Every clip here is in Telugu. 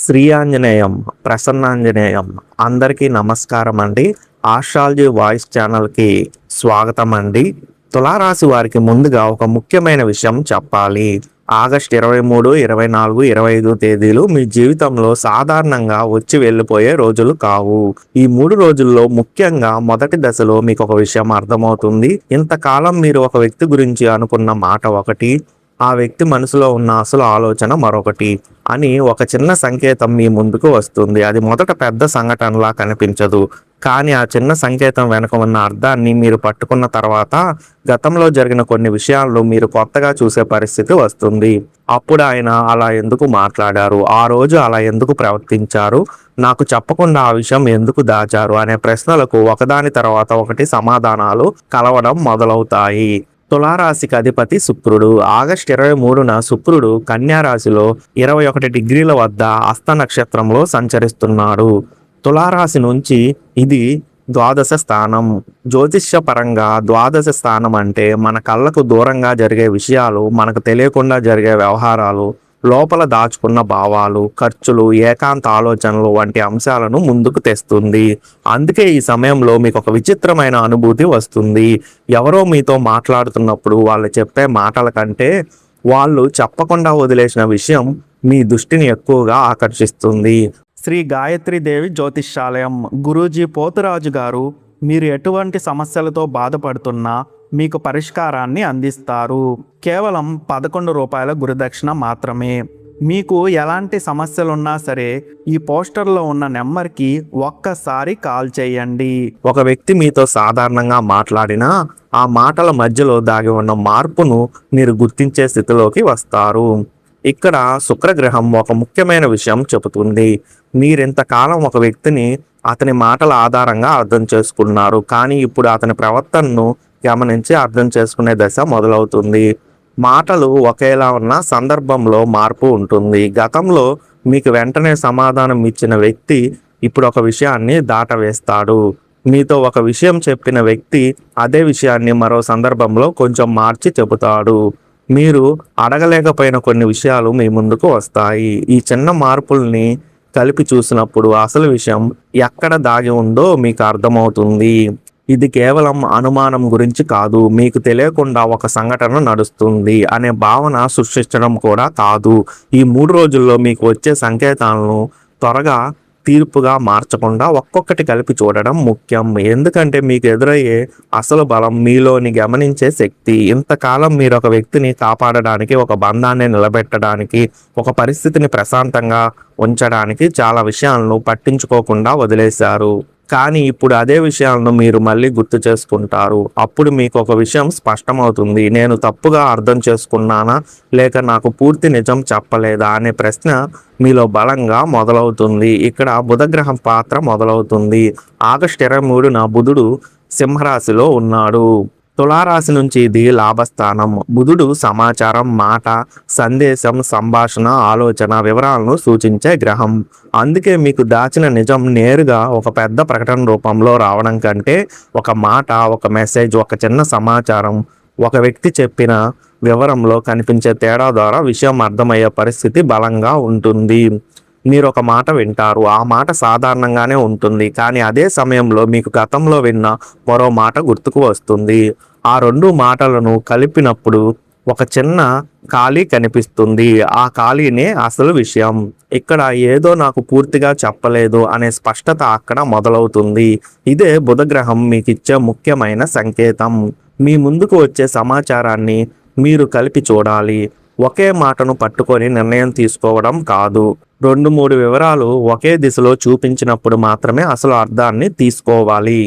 శ్రీ ఆంజనేయం, ప్రసన్నాంజనేయం. అందరికీ నమస్కారం అండి. ఆస్ట్రాలజీ వాయిస్ ఛానల్కి స్వాగతం అండి. తులారాశి వారికి ముందుగా ఒక ముఖ్యమైన విషయం చెప్పాలి. ఆగస్టు 23, 24, 25 తేదీలు మీ జీవితంలో సాధారణంగా వచ్చి వెళ్ళిపోయే రోజులు కావు. ఈ 3 రోజుల్లో ముఖ్యంగా మొదటి దశలో మీకు ఒక విషయం అర్థమవుతుంది. ఇంతకాలం మీరు ఒక వ్యక్తి గురించి అనుకున్న మాట ఒకటి, ఆ వ్యక్తి మనసులో ఉన్న అసలు ఆలోచన మరొకటి అని ఒక చిన్న సంకేతం మీ ముందుకు వస్తుంది. అది మొదట పెద్ద సంఘటనలా కనిపించదు, కానీ ఆ చిన్న సంకేతం వెనుక ఉన్న అర్థాన్ని మీరు పట్టుకున్న తర్వాత గతంలో జరిగిన కొన్ని విషయాలను మీరు కొత్తగా చూసే పరిస్థితి వస్తుంది. అప్పుడు ఆయన అలా ఎందుకు మాట్లాడారు, ఆ రోజు అలా ఎందుకు ప్రవర్తించారు, నాకు చెప్పకుండా ఆ విషయం ఎందుకు దాచారు అనే ప్రశ్నలకు ఒకదాని తర్వాత ఒకటి సమాధానాలు కలవడం మొదలవుతాయి. తులారాశికి అధిపతి శుక్రుడు. ఆగస్టు 23న శుక్రుడు కన్యా రాశిలో 21 డిగ్రీల వద్ద హస్త నక్షత్రంలో సంచరిస్తున్నాడు. తులారాశి నుంచి ఇది ద్వాదశ స్థానం. జ్యోతిష్య పరంగా ద్వాదశ స్థానం అంటే మన కళ్ళకు దూరంగా జరిగే విషయాలు, మనకు తెలియకుండా జరిగే వ్యవహారాలు, లోపల దాచుకున్న భావాలు, ఖర్చులు, ఏకాంత ఆలోచనలు వంటి అంశాలను ముందుకు తెస్తుంది. అందుకే ఈ సమయంలో మీకు ఒక విచిత్రమైన అనుభూతి వస్తుంది. ఎవరో మీతో మాట్లాడుతున్నప్పుడు వాళ్ళు చెప్పే మాటల కంటే వాళ్ళు చెప్పకుండా వదిలేసిన విషయం మీ దృష్టిని ఎక్కువగా ఆకర్షిస్తుంది. శ్రీ గాయత్రి దేవి జ్యోతిష్యాలయం గురూజీ పోతురాజు గారు మీరు ఎటువంటి సమస్యలతో బాధపడుతున్నా మీకు పరిష్కారాన్ని అందిస్తారు. కేవలం 11 రూపాయల గురుదక్షిణ మాత్రమే. మీకు ఎలాంటి సమస్యలున్నా సరే ఈ పోస్టర్లో ఉన్న నెంబర్కి ఒక్కసారి కాల్ చేయండి. ఒక వ్యక్తి మీతో సాధారణంగా మాట్లాడినా ఆ మాటల మధ్యలో దాగి ఉన్న మార్పును మీరు గుర్తించే స్థితిలోకి వస్తారు. ఇక్కడ శుక్రగ్రహం ఒక ముఖ్యమైన విషయం చెబుతుంది. మీరింతకాలం ఒక వ్యక్తిని అతని మాటల ఆధారంగా అర్థం చేసుకున్నారు, కానీ ఇప్పుడు అతని ప్రవర్తనను గమనించి అర్థం చేసుకునే దశ మొదలవుతుంది. మాటలు ఒకేలా ఉన్న సందర్భంలో మార్పు ఉంటుంది. గతంలో మీకు వెంటనే సమాధానం ఇచ్చిన వ్యక్తి ఇప్పుడు ఒక విషయాన్ని దాటవేస్తాడు. మీతో ఒక విషయం చెప్పిన వ్యక్తి అదే విషయాన్ని మరో సందర్భంలో కొంచెం మార్చి చెబుతాడు. మీరు అడగలేకపోయిన కొన్ని విషయాలు మీ ముందుకు వస్తాయి. ఈ చిన్న మార్పుల్ని కలిపి చూసినప్పుడు అసలు విషయం ఎక్కడ దాగి ఉందో మీకు అర్థమవుతుంది. ఇది కేవలం అనుమానం గురించి కాదు, మీకు తెలియకుండా ఒక సంఘటన నడుస్తుంది అనే భావన సృష్టించడం కూడా కాదు. ఈ 3 రోజుల్లో మీకు వచ్చే సంకేతాలను త్వరగా తీర్పుగా మార్చకుండా ఒక్కొక్కటి కలిపి చూడడం ముఖ్యం. ఎందుకంటే మీకు ఎదురయ్యే అసలు బలం మీలోని గమనించే శక్తి. ఇంతకాలం మీరు ఒక వ్యక్తిని కాపాడడానికి, ఒక బంధాన్ని నిలబెట్టడానికి, ఒక పరిస్థితిని ప్రశాంతంగా ఉంచడానికి చాలా విషయాలను పట్టించుకోకుండా వదిలేశారు. కానీ ఇప్పుడు అదే విషయాలను మీరు మళ్ళీ గుర్తు చేసుకుంటారు. అప్పుడు మీకు ఒక విషయం స్పష్టమవుతుంది. నేను తప్పుగా అర్థం చేసుకున్నానా, లేక నాకు పూర్తి నిజం చెప్పలేదా అనే ప్రశ్న మీలో బలంగా మొదలవుతుంది. ఇక్కడ బుధగ్రహం పాత్ర మొదలవుతుంది. ఆగస్టు 23న బుధుడు సింహరాశిలో ఉన్నాడు. తులారాశి నుంచి ఇది లాభస్థానం. బుధుడు సమాచారం, మాట, సందేశం, సంభాషణ, ఆలోచన, వివరాలను సూచించే గ్రహం. అందుకే మీకు దాచిన నిజం నేరుగా ఒక పెద్ద ప్రకటన రూపంలో రావడం కంటే ఒక మాట, ఒక మెసేజ్, ఒక చిన్న సమాచారం, ఒక వ్యక్తి చెప్పిన వివరంలో కనిపించే తేడా ద్వారా విషయం అర్థమయ్యే పరిస్థితి బలంగా ఉంటుంది. మీరు ఒక మాట వింటారు, ఆ మాట సాధారణంగానే ఉంటుంది, కానీ అదే సమయంలో మీకు గతంలో విన్న మరో మాట గుర్తుకు వస్తుంది. ఆ 2 మాటలను కలిపినప్పుడు ఒక చిన్న ఖాళీ కనిపిస్తుంది. ఆ ఖాళీనే అసలు విషయం. ఇక్కడ ఏదో నాకు పూర్తిగా చెప్పలేదు అనే స్పష్టత అక్కడ మొదలవుతుంది. ఇదే బుధగ్రహం మీకు ఇచ్చే ముఖ్యమైన సంకేతం. మీ ముందుకు వచ్చే సమాచారాన్ని మీరు కలిపి చూడాలి. ఒకే మాటను పట్టుకొని నిర్ణయం తీసుకోవడం కాదు. 2-3 వివరాలు ఒకే దిశలో చూపించినప్పుడు మాత్రమే అసలు అర్థాన్ని తీసుకోవాలి.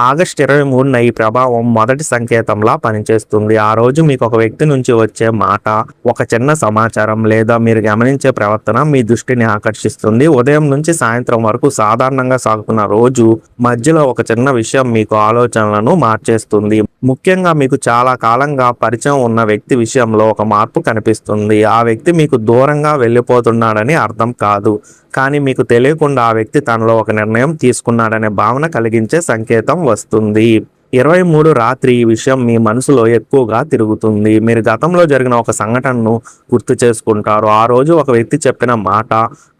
ఆగస్టు 23న ఈ ప్రభావం మొదటి సంకేతంలా పనిచేస్తుంది. ఆ రోజు మీకు ఒక వ్యక్తి నుంచి వచ్చే మాట, ఒక చిన్న సమాచారం లేదా మీరు గమనించే ప్రవర్తన మీ దృష్టిని ఆకర్షిస్తుంది. ఉదయం నుంచి సాయంత్రం వరకు సాధారణంగా సాగుతున్న రోజు మధ్యలో ఒక చిన్న విషయం మీకు ఆలోచనలను మార్చేస్తుంది. ముఖ్యంగా మీకు చాలా కాలంగా పరిచయం ఉన్న వ్యక్తి విషయంలో ఒక మార్పు కనిపిస్తుంది. ఆ వ్యక్తి మీకు దూరంగా వెళ్ళిపోతున్నాడని అర్థం కాదు, కానీ మీకు తెలియకుండా ఆ వ్యక్తి తనలో ఒక నిర్ణయం తీసుకున్నాడనే భావన కలిగించే సంకేతం వస్తుంది. 23 రాత్రి ఈ విషయం మీ మనసులో ఎక్కువగా తిరుగుతుంది. మీరు గతంలో జరిగిన ఒక సంఘటనను గుర్తు చేసుకుంటారు. ఆ రోజు ఒక వ్యక్తి చెప్పిన మాట,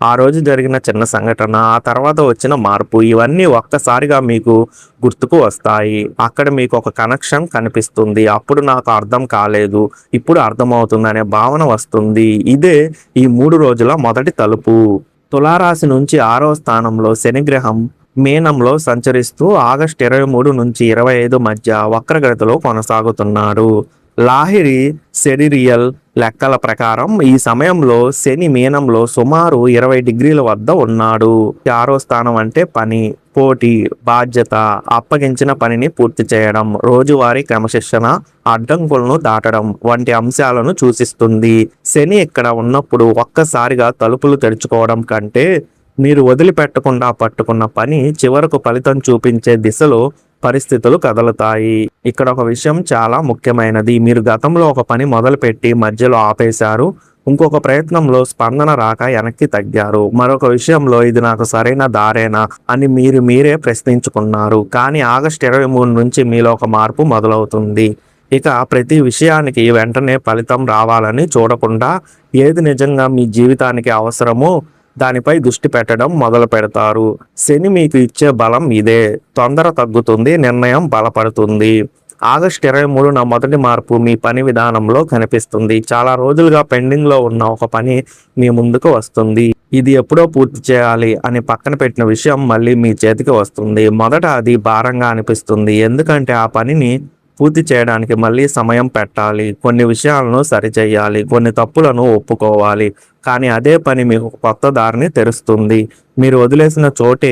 ఆ రోజు జరిగిన చిన్న సంఘటన, ఆ తర్వాత వచ్చిన మార్పు, ఇవన్నీ ఒక్కసారిగా మీకు గుర్తుకు వస్తాయి. అక్కడ మీకు ఒక కనెక్షన్ కనిపిస్తుంది. అప్పుడు నాకు అర్థం కాలేదు, ఇప్పుడు అర్థమవుతుంది అనే భావన వస్తుంది. ఇదే ఈ 3 రోజుల మొదటి తలుపు. తులారాశి నుంచి 6వ స్థానంలో శనిగ్రహం మీనంలో సంచరిస్తూ ఆగస్టు 23 నుంచి 25 మధ్య వక్రగతిలో కొనసాగుతున్నాడు. లాహిరి సెడిరియల్ లెక్కల ప్రకారం ఈ సమయంలో శని మీనంలో సుమారు 20 డిగ్రీల వద్ద ఉన్నాడు. 6వ స్థానం అంటే పని, పోటీ, బాధ్యత, అప్పగించిన పనిని పూర్తి చేయడం, రోజువారీ క్రమశిక్షణ, అడ్డంకులను దాటడం వంటి అంశాలను సూచిస్తుంది. శని ఇక్కడ ఉన్నప్పుడు ఒక్కసారిగా తలుపులు తెరుచుకోవడం కంటే మీరు వదిలిపెట్టకుండా పట్టుకున్న పని చివరకు ఫలితం చూపించే దిశలో పరిస్థితులు కదలుతాయి. ఇక్కడ ఒక విషయం చాలా ముఖ్యమైనది. మీరు గతంలో ఒక పని మొదలుపెట్టి మధ్యలో ఆపేశారు. ఇంకొక ప్రయత్నంలో స్పందన రాక వెనక్కి తగ్గారు. మరొక విషయంలో ఇది నాకు సరైన దారేనా అని మీరే ప్రశ్నించుకున్నారు. కానీ ఆగస్టు 23 నుంచి మీలో ఒక మార్పు మొదలవుతుంది. ఇక ప్రతి విషయానికి వెంటనే ఫలితం రావాలని చూడకుండా ఏది నిజంగా మీ జీవితానికి అవసరమో దానిపై దృష్టి పెట్టడం మొదలు పెడతారు. శని మీకు ఇచ్చే బలం ఇదే. తొందర తగ్గుతుంది, నిర్ణయం బలపడుతుంది. ఆగస్టు 23 నా మొదటి మార్పు మీ పని విధానంలో కనిపిస్తుంది. చాలా రోజులుగా పెండింగ్లో ఉన్న ఒక పని మీ ముందుకు వస్తుంది. ఇది ఎప్పుడో పూర్తి చేయాలి అని పక్కన పెట్టిన విషయం మళ్ళీ మీ చేతికి వస్తుంది. మొదట అది భారంగా అనిపిస్తుంది, ఎందుకంటే ఆ పనిని పూర్తి చేయడానికి మళ్ళీ సమయం పెట్టాలి, కొన్ని విషయాలను సరిచేయాలి, కొన్ని తప్పులను ఒప్పుకోవాలి. కానీ అదే పని మీకు కొత్త దారిని తెరుస్తుంది. మీరు వదిలేసిన చోటే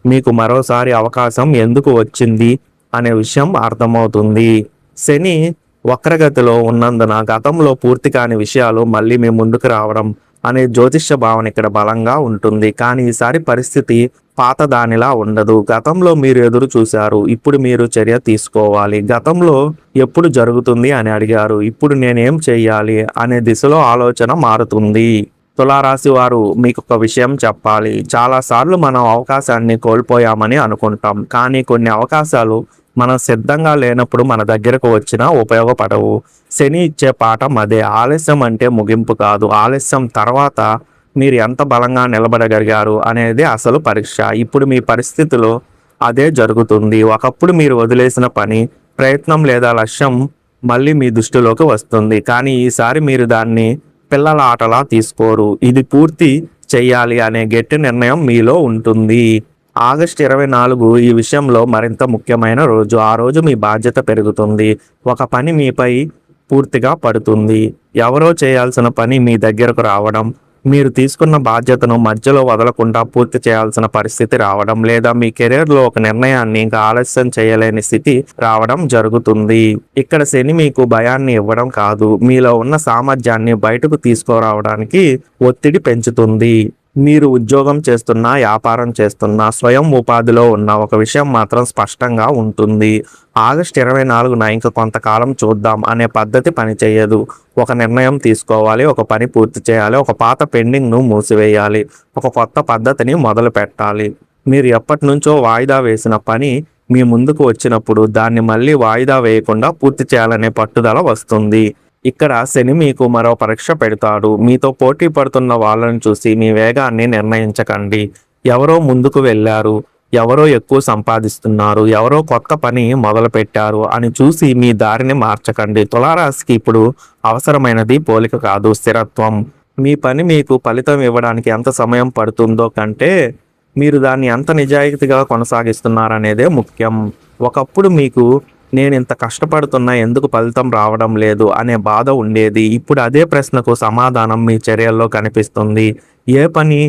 మీకు మరోసారి అవకాశం ఎందుకు వచ్చింది అనే విషయం అర్థమవుతుంది. శని వక్రగతిలో ఉన్నందున గతంలో పూర్తి కాని విషయాలు మళ్ళీ మీ ముందుకు రావడం అనే జ్యోతిష్య భావన ఇక్కడ బలంగా ఉంటుంది. కానీ ఈసారి పరిస్థితి పాత దానిలా ఉండదు. గతంలో మీరు ఎదురు చూశారు, ఇప్పుడు మీరు చర్య తీసుకోవాలి. గతంలో ఎప్పుడు జరుగుతుంది అని అడిగారు, ఇప్పుడు నేనేం చెయ్యాలి అనే దిశలో ఆలోచన మారుతుంది. తులారాశి వారు మీకు ఒక విషయం చెప్పాలి. చాలాసార్లు మనం అవకాశాన్ని కోల్పోయామని అనుకుంటాం, కానీ కొన్ని అవకాశాలు మనం సిద్ధంగా లేనప్పుడు మన దగ్గరకు వచ్చినా ఉపయోగపడవు. శని ఇచ్చే పాఠం అదే. ఆలస్యం అంటే ముగింపు కాదు, ఆలస్యం తర్వాత మీరు ఎంత బలంగా నిలబడగలిగారు అనేది అసలు పరీక్ష. ఇప్పుడు మీ పరిస్థితిలో అదే జరుగుతుంది. ఒకప్పుడు మీరు వదిలేసిన పని, ప్రయత్నం లేదా లక్ష్యం మళ్ళీ మీ దృష్టిలోకి వస్తుంది. కానీ ఈసారి మీరు దాన్ని పిల్లల ఆటలా తీసుకోరు. ఇది పూర్తి చెయ్యాలి అనే గట్టి నిర్ణయం మీలో ఉంటుంది. ఆగస్టు 24 ఈ విషయంలో మరింత ముఖ్యమైన రోజు. ఆ రోజు మీ బాధ్యత పెరుగుతుంది. ఒక పని మీపై పూర్తిగా పడుతుంది. ఎవరో చేయాల్సిన పని మీ దగ్గరకు రావడం, మీరు తీసుకున్న బాధ్యతను మధ్యలో వదలకుండా పూర్తి చేయాల్సిన పరిస్థితి రావడం, లేదా మీ కెరీర్లో ఒక నిర్ణయాన్ని ఇంకా ఆలస్యం చేయలేని స్థితి రావడం జరుగుతుంది. ఇక్కడ శని మీకు భయాన్ని ఇవ్వడం కాదు, మీలో ఉన్న సామర్థ్యాన్ని బయటకు తీసుకురావడానికి ఒత్తిడి పెంచుతుంది. మీరు ఉద్యోగం చేస్తున్నా, వ్యాపారం చేస్తున్నా, స్వయం ఉపాధిలో ఉన్న ఒక విషయం మాత్రం స్పష్టంగా ఉంటుంది. ఆగస్టు 24న ఇంకా కొంతకాలం చూద్దాం అనే పద్ధతి పనిచేయదు. ఒక నిర్ణయం తీసుకోవాలి, ఒక పని పూర్తి చేయాలి, ఒక పాత పెండింగ్ను మూసివేయాలి, ఒక కొత్త పద్ధతిని మొదలు పెట్టాలి. మీరు ఎప్పటి నుంచో వాయిదా వేసిన పని మీ ముందుకు వచ్చినప్పుడు దాన్ని మళ్ళీ వాయిదా వేయకుండా పూర్తి చేయాలనే పట్టుదల వస్తుంది. ఇక్కడ శని మీకు మరో పరీక్ష పెడతాడు. మీతో పోటీ పడుతున్న వాళ్ళని చూసి మీ వేగాన్ని నిర్ణయించకండి. ఎవరో ముందుకు వెళ్ళారు, ఎవరో ఎక్కువ సంపాదిస్తున్నారు, ఎవరో కొత్త పని మొదలు పెట్టారు అని చూసి మీ దారిని మార్చకండి. తులారాశికి ఇప్పుడు అవసరమైనది పోలిక కాదు, స్థిరత్వం. మీ పని మీకు ఫలితం ఇవ్వడానికి ఎంత సమయం పడుతుందో కంటే మీరు దాన్ని ఎంత నిజాయితీగా కొనసాగిస్తున్నారనేదే ముఖ్యం. ఒకప్పుడు మీకు నేను ఇంత కష్టపడుతున్నా ఎందుకు ఫలితం రావడం లేదు అనే బాధ ఉండేది. ఇప్పుడు అదే ప్రశ్నకు సమాధానం మీ చర్యల్లో కనిపిస్తుంది. ఏ పని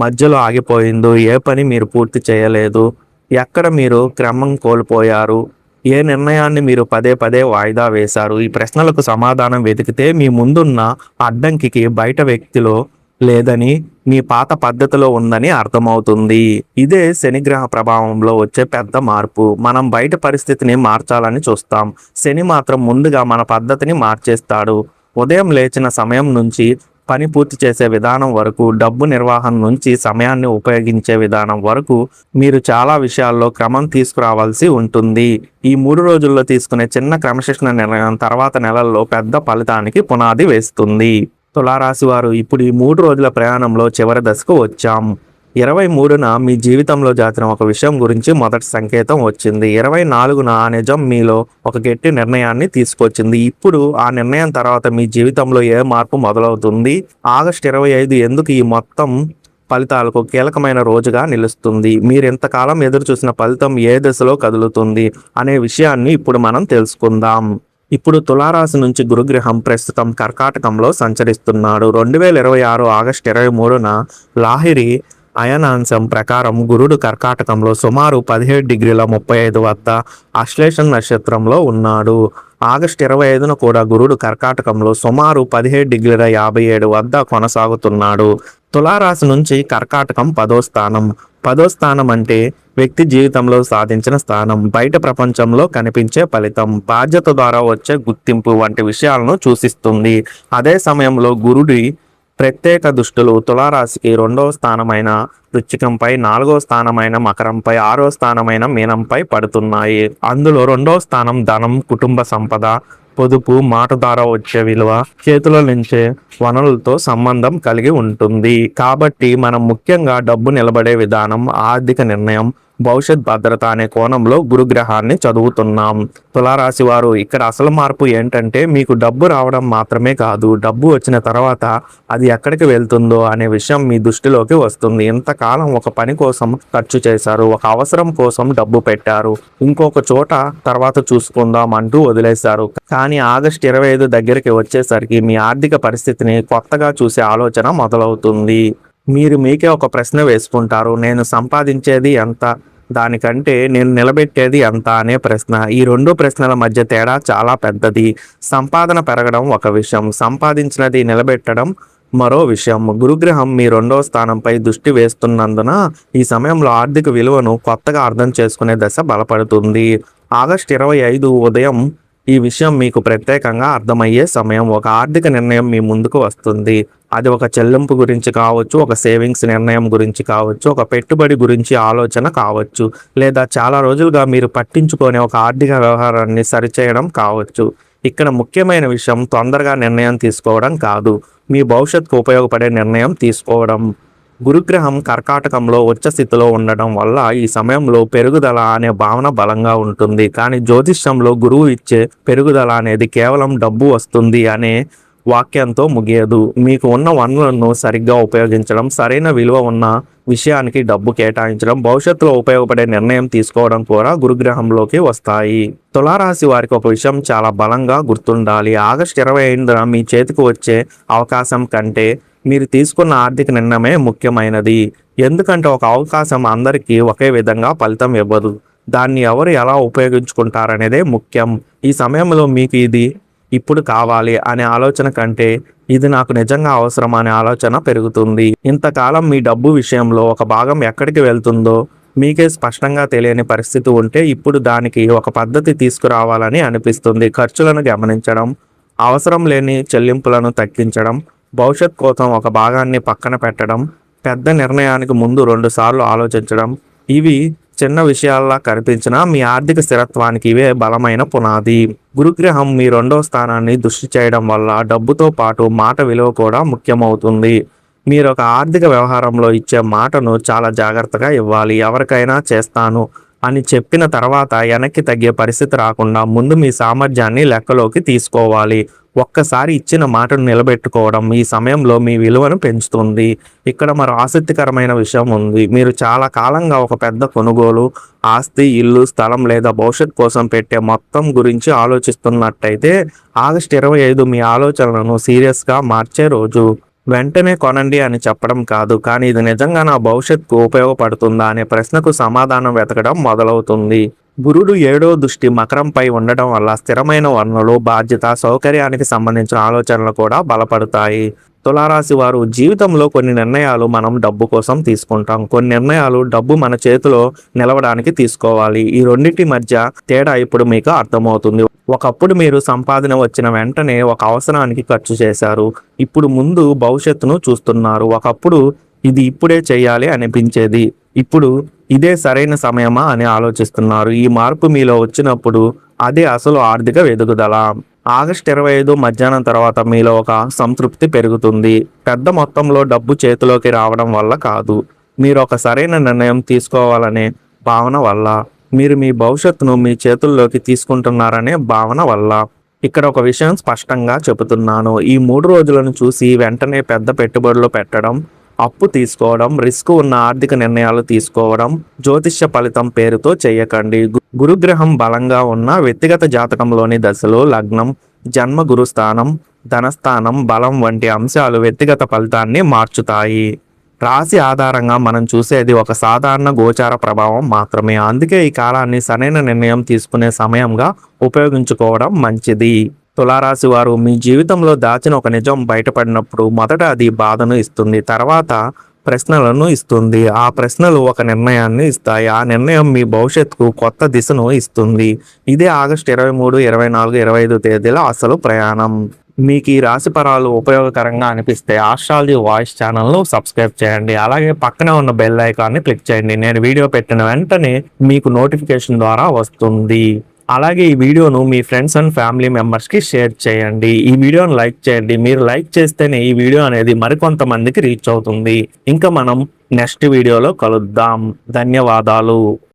మధ్యలో ఆగిపోయిందో, ఏ పని మీరు పూర్తి చేయలేదు, ఎక్కడ మీరు క్రమం కోల్పోయారు, ఏ నిర్ణయాన్ని మీరు పదే పదే వాయిదా వేశారు, ఈ ప్రశ్నలకు సమాధానం వెతికితే మీ ముందున్న అడ్డంకికి బయట వ్యక్తిలో లేదని, మీ పాత పద్ధతిలో ఉందని అర్థమవుతుంది. ఇదే శనిగ్రహ ప్రభావంలో వచ్చే పెద్ద మార్పు. మనం బయట పరిస్థితిని మార్చాలని చూస్తాం, శని మాత్రం ముందుగా మన పద్ధతిని మార్చేస్తాడు. ఉదయం లేచిన సమయం నుంచి పని పూర్తి చేసే విధానం వరకు, డబ్బు నిర్వహణ నుంచి సమయాన్ని ఉపయోగించే విధానం వరకు మీరు చాలా విషయాల్లో క్రమం తీసుకురావాల్సి ఉంటుంది. ఈ 3 రోజుల్లో తీసుకునే చిన్న క్రమశిక్షణ నిర్ణయం తర్వాత నెలల్లో పెద్ద ఫలితానికి పునాది వేస్తుంది. తులారాశి వారు ఇప్పుడు ఈ 3 రోజుల ప్రయాణంలో చివరి దశకు వచ్చాం. 23న మీ జీవితంలో జరిగిన ఒక విషయం గురించి మొదటి సంకేతం వచ్చింది. 24న ఆ నిజం మీలో ఒక గట్టి నిర్ణయాన్ని తీసుకొచ్చింది. ఇప్పుడు ఆ నిర్ణయం తర్వాత మీ జీవితంలో ఏ మార్పు మొదలవుతుంది? ఆగస్టు 25 ఎందుకు ఈ మొత్తం ఫలితాలకు కీలకమైన రోజుగా నిలుస్తుంది? మీరు ఇంతకాలం ఎదురు చూసిన ఫలితం ఏ దశలో కదులుతుంది అనే విషయాన్ని ఇప్పుడు మనం తెలుసుకుందాం. ఇప్పుడు తులారాశి నుంచి గురుగ్రహం ప్రస్తుతం కర్కాటకంలో సంచరిస్తున్నాడు. 2026 ఆగస్టు 23న లాహిరి అయనాంశం ప్రకారం గురుడు కర్కాటకంలో సుమారు 17 డిగ్రీల 35 వద్ద అశ్లేషణ నక్షత్రంలో ఉన్నాడు. ఆగస్టు 25న కూడా గురుడు కర్కాటకంలో సుమారు 17 డిగ్రీల 57 వద్ద కొనసాగుతున్నాడు. తులారాశి నుంచి కర్కాటకం 10వ స్థానం. 10వ స్థానం అంటే వ్యక్తి జీవితంలో సాధించిన స్థానం, బయట ప్రపంచంలో కనిపించే ఫలితం, బాధ్యత ద్వారా వచ్చే గుర్తింపు వంటి విషయాలను సూచిస్తుంది. అదే సమయంలో గురుడి ప్రత్యేక దృష్టులు తులారాశికి 2వ స్థానమైన వృశ్చికంపై, 4వ స్థానమైన మకరంపై, 6వ స్థానమైన మీనంపై పడుతున్నాయి. అందులో 2వ స్థానం ధనం, కుటుంబ సంపద, పొదుపు, మాట ద్వారా వచ్చే విలువ, చేతిలో నుంచే వనరులతో సంబంధం కలిగి ఉంటుంది. కాబట్టి మనం ముఖ్యంగా డబ్బు నిలబడే విధానం, ఆర్థిక నిర్ణయం, భవిష్యత్ భద్రత అనే కోణంలో గురుగ్రహాన్ని చదువుతున్నాం. తులారాశి వారు ఇక్కడ అసలు మార్పు ఏంటంటే మీకు డబ్బు రావడం మాత్రమే కాదు, డబ్బు వచ్చిన తర్వాత అది ఎక్కడికి వెళ్తుందో అనే విషయం మీ దృష్టిలోకి వస్తుంది. ఇంతకాలం ఒక పని కోసం ఖర్చు చేశారు, ఒక అవసరం కోసం డబ్బు పెట్టారు, ఇంకొక చోట తర్వాత చూసుకుందాం అంటూ వదిలేశారు. కానీ ఆగస్టు 25 దగ్గరికి వచ్చేసరికి మీ ఆర్థిక పరిస్థితిని కొత్తగా చూసే ఆలోచన మొదలవుతుంది. మీరు మీకే ఒక ప్రశ్న వేసుకుంటారు, నేను సంపాదించేది ఎంత, దానికంటే నేను నిలబెట్టేది ఎంత అనే ప్రశ్న. ఈ 2 ప్రశ్నల మధ్య తేడా చాలా పెద్దది. సంపాదన పెరగడం ఒక విషయం, సంపాదించినది నిలబెట్టడం మరో విషయం. గురుగ్రహం మీ 2వ స్థానంపై దృష్టి వేస్తున్నందున ఈ సమయంలో ఆర్థిక విలువను కొత్తగా అర్థం చేసుకునే దశ బలపడుతుంది. ఆగస్టు 25 ఉదయం ఈ విషయం మీకు ప్రత్యేకంగా అర్థమయ్యే సమయం. ఒక ఆర్థిక నిర్ణయం మీ ముందుకు వస్తుంది. అది ఒక చెల్లింపు గురించి కావచ్చు, ఒక సేవింగ్స్ నిర్ణయం గురించి కావచ్చు, ఒక పెట్టుబడి గురించి ఆలోచన కావచ్చు, లేదా చాలా రోజులుగా మీరు పట్టించుకునే ఒక ఆర్థిక వ్యవహారాన్ని సరిచేయడం కావచ్చు. ఇక్కడ ముఖ్యమైన విషయం తొందరగా నిర్ణయం తీసుకోవడం కాదు, మీ భవిష్యత్తుకు ఉపయోగపడే నిర్ణయం తీసుకోవడం. గురుగ్రహం కర్కాటకంలో ఉచ్చ స్థితిలో ఉండడం వల్ల ఈ సమయంలో పెరుగుదల అనే భావన బలంగా ఉంటుంది. కానీ జ్యోతిష్యంలో గురువు ఇచ్చే పెరుగుదల అనేది కేవలం డబ్బు వస్తుంది అనే వాక్యంతో ముగియదు. మీకు ఉన్న వనరులను సరిగ్గా ఉపయోగించడం, సరైన విలువ ఉన్న విషయానికి డబ్బు కేటాయించడం, భవిష్యత్తులో ఉపయోగపడే నిర్ణయం తీసుకోవడం కూడా గురుగ్రహంలోకి వస్తాయి. తులారాశి వారికి ఒక విషయం చాలా బలంగా గుర్తుండాలి. ఆగస్టు 25న మీ చేతికి వచ్చే అవకాశం కంటే మీరు తీసుకున్న ఆర్థిక నిర్ణయమే ముఖ్యమైనది. ఎందుకంటే ఒక అవకాశం అందరికీ ఒకే విధంగా ఫలితం ఇవ్వదు, దాన్ని ఎవరు ఎలా ఉపయోగించుకుంటారనేదే ముఖ్యం. ఈ సమయంలో మీకు ఇది ఇప్పుడు కావాలి అనే ఆలోచన కంటే ఇది నాకు నిజంగా అవసరం అనే ఆలోచన పెరుగుతుంది. ఇంతకాలం మీ డబ్బు విషయంలో ఒక భాగం ఎక్కడికి వెళ్తుందో మీకే స్పష్టంగా తెలియని పరిస్థితి ఉంటే ఇప్పుడు దానికి ఒక పద్ధతి తీసుకురావాలని అనిపిస్తుంది. ఖర్చులను గమనించడం, అవసరం లేని చెల్లింపులను తగ్గించడం, భవిష్యత్ కోసం ఒక భాగాన్ని పక్కన పెట్టడం, పెద్ద నిర్ణయానికి ముందు 2 సార్లు ఆలోచించడం. ఇవి చిన్న విషయాల్లా కనిపించినా మీ ఆర్థిక స్థిరత్వానికి ఇవే బలమైన పునాది. గురుగ్రహం మీ 2వ స్థానాన్ని దృష్టి చేయడం వల్ల డబ్బుతో పాటు మాట విలువ కూడా ముఖ్యమవుతుంది. మీరు ఒక ఆర్థిక వ్యవహారంలో ఇచ్చే మాటను చాలా జాగ్రత్తగా ఇవ్వాలి. ఎవరికైనా చేస్తాను అని చెప్పిన తర్వాత వెనక్కి తగ్గే పరిస్థితి రాకుండా ముందు మీ సామర్థ్యాన్ని లెక్కలోకి తీసుకోవాలి. ఒక్కసారి ఇచ్చిన మాటను నిలబెట్టుకోవడం ఈ సమయంలో మీ విలువను పెంచుతుంది. ఇక్కడ మరో ఆసక్తికరమైన విషయం ఉంది. మీరు చాలా కాలంగా ఒక పెద్ద కొనుగోలు, ఆస్తి, ఇల్లు, స్థలం లేదా భవిష్యత్ కోసం పెట్టే మొత్తం గురించి ఆలోచిస్తున్నట్టయితే ఆగస్టు 25 మీ ఆలోచనలను సీరియస్గా మార్చే రోజు. వెంటనే కొనండి అని చెప్పడం కాదు, కానీ ఇది నిజంగా నా భవిష్యత్తుకు ఉపయోగపడుతుందా అనే ప్రశ్నకు సమాధానం వెతకడం మొదలవుతుంది. గురుడు 7వ దృష్టి మకరంపై ఉండడం వల్ల స్థిరమైన వనరులు, బాధ్యత, సౌకర్యానికి సంబంధించిన ఆలోచనలు కూడా బలపడతాయి. తులారాశి వారు జీవితంలో కొన్ని నిర్ణయాలు మనం డబ్బు కోసం తీసుకుంటాం. కొన్ని నిర్ణయాలు డబ్బు మన చేతిలో నిలవడానికి తీసుకోవాలి. ఈ రెండింటి మధ్య తేడా ఇప్పుడు మీకు అర్థమవుతుంది. ఒకప్పుడు మీరు సంపాదన వచ్చిన వెంటనే ఒక అవసరానికి ఖర్చు చేశారు. ఇప్పుడు ముందు భవిష్యత్తును చూస్తున్నారు. ఒకప్పుడు ఇది ఇప్పుడే చేయాలి అనిపించేది. ఇప్పుడు ఇదే సరైన సమయమా అని ఆలోచిస్తున్నారు. ఈ మార్పు మీలో వచ్చినప్పుడు అదే అసలు ఆర్థిక ఎదుగుదల. ఆగస్టు 25 మధ్యాహ్నం తర్వాత మీలో ఒక సంతృప్తి పెరుగుతుంది. పెద్ద మొత్తంలో డబ్బు చేతిలోకి రావడం వల్ల కాదు, మీరు ఒక సరైన నిర్ణయం తీసుకోవాలనే భావన వల్ల, మీరు మీ భవిష్యత్తును మీ చేతుల్లోకి తీసుకుంటున్నారనే భావన వల్ల. ఇక్కడ ఒక విషయం స్పష్టంగా చెబుతున్నాను. ఈ 3 రోజులను చూసి వెంటనే పెద్ద పెట్టుబడులు పెట్టడం, అప్పు తీసుకోవడం, రిస్క్ ఉన్న ఆర్థిక నిర్ణయాలు తీసుకోవడం జ్యోతిష్య ఫలితం పేరుతో చేయకండి. గురుగ్రహం బలంగా ఉన్న వ్యక్తిగత జాతకంలోని దశలు, లగ్నం, జన్మ గురుస్థానం, ధనస్థానం బలం వంటి అంశాలు వ్యక్తిగత ఫలితాన్ని మార్చుతాయి. రాశి ఆధారంగా మనం చూసేది ఒక సాధారణ గోచార ప్రభావం మాత్రమే. అందుకే ఈ కాలాన్ని సరైన నిర్ణయం తీసుకునే సమయంగా ఉపయోగించుకోవడం మంచిది. తులారాశి వారు మీ జీవితంలో దాచిన ఒక నిజం బయటపడినప్పుడు మొదట అది బాధను ఇస్తుంది, తర్వాత ప్రశ్నలను ఇస్తుంది. ఆ ప్రశ్నలు ఒక నిర్ణయాన్ని ఇస్తాయి. ఆ నిర్ణయం మీ భవిష్యత్తుకు కొత్త దిశను ఇస్తుంది. ఇదే ఆగస్టు 23, 24, 25 తేదీల అసలు ప్రయాణం. మీకు ఈ రాశి ఫలాలు ఉపయోగకరంగా అనిపిస్తే ఆస్ట్రాలజీ వాయిస్ ఛానల్ను సబ్స్క్రైబ్ చేయండి. అలాగే పక్కనే ఉన్న బెల్ ఐకాన్ని క్లిక్ చేయండి. నేను వీడియో పెట్టిన వెంటనే మీకు నోటిఫికేషన్ ద్వారా వస్తుంది. అలాగే ఈ వీడియోను మీ ఫ్రెండ్స్ అండ్ ఫ్యామిలీ మెంబర్స్కి షేర్ చేయండి. ఈ వీడియోను లైక్ చేయండి. మీరు లైక్ చేస్తేనే ఈ వీడియో అనేది మరికొంతమందికి రీచ్ అవుతుంది. ఇంకా మనం నెక్స్ట్ వీడియోలో కలుద్దాం. ధన్యవాదాలు.